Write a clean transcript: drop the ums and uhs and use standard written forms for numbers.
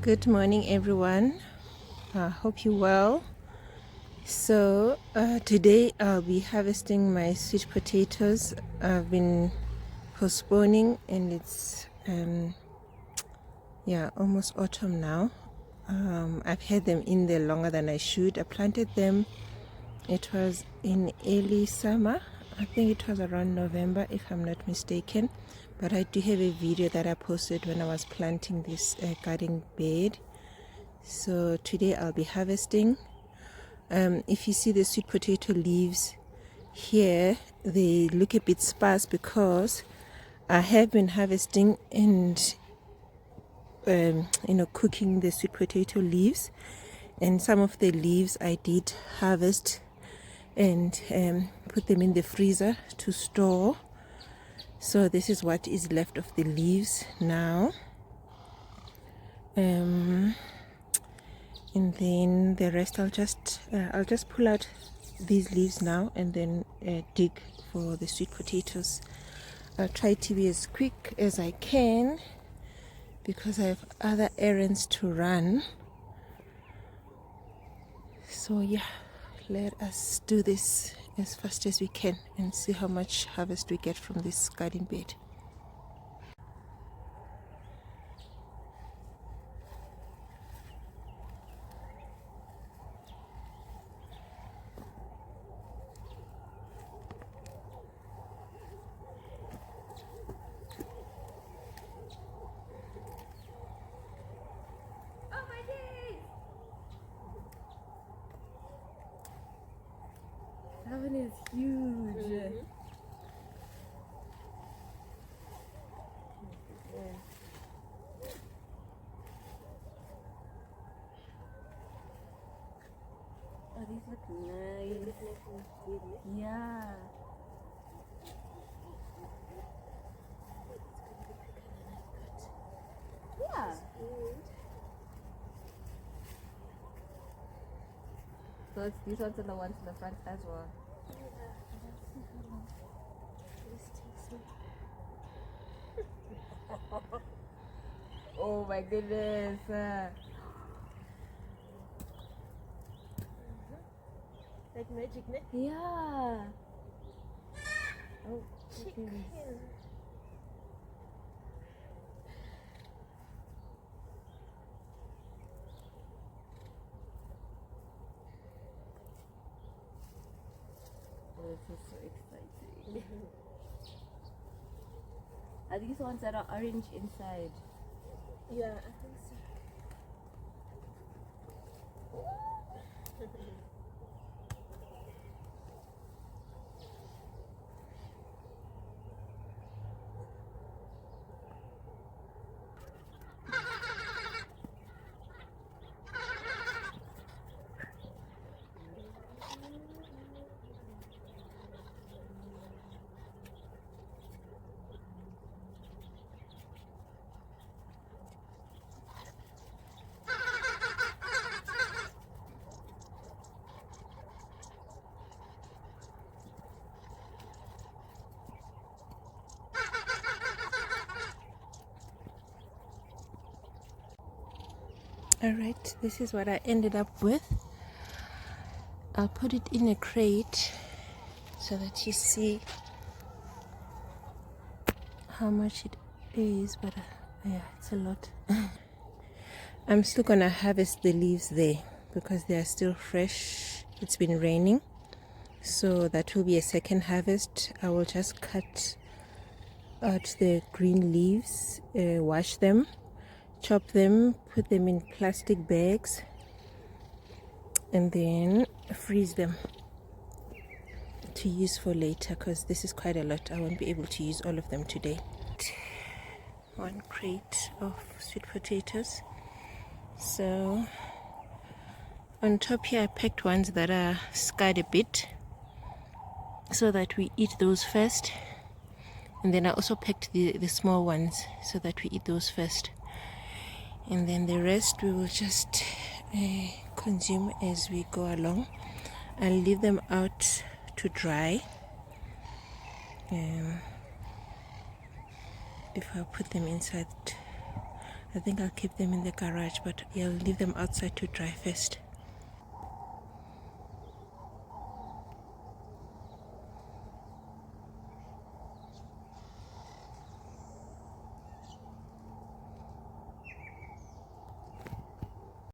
Good morning, everyone. I hope you're well. So today I'll be harvesting my sweet potatoes. I've been postponing, and it's almost autumn now. I've had them in there longer than I should. I planted them, it was in early summer. I think it was around November, if I'm not mistaken. But I do have a video that I posted when I was planting this garden bed. So today I'll be harvesting. If you see the sweet potato leaves here, they look a bit sparse because I have been harvesting and cooking the sweet potato leaves, and some of the leaves I did harvest and put them in the freezer to store. So this is what is left of the leaves now. And then the rest I'll just pull out these leaves now and then dig for the sweet potatoes. I'll try to be as quick as I can because I have other errands to run. So yeah, let us do this as fast as we can and see how much harvest we get from this garden bed. That one is huge. Oh, these look nice. Yeah. Yeah. So these ones are the ones in the front as well. Oh my goodness. Like magic, ne? Yeah. Oh, Chicken. this is so exciting. Are these ones that are orange inside? Yeah, I think so. Alright, this is what I ended up with. I'll put it in a crate so that you see how much it is, but yeah, it's a lot. I'm still gonna harvest the leaves there because they are still fresh. It's been raining, so that will be a second harvest. I will just cut out the green leaves, wash them, chop them, put them in plastic bags, and then freeze them to use for later because this is quite a lot. I won't be able to use all of them today. One crate of sweet potatoes. So on top here I packed ones that are scarred a bit so that we eat those first, and then I also packed the small ones so that we eat those first, and then the rest we will just consume as we go along. I'll leave them out to dry before I put them inside. I think I'll keep them in the garage, but I'll leave them outside to dry first.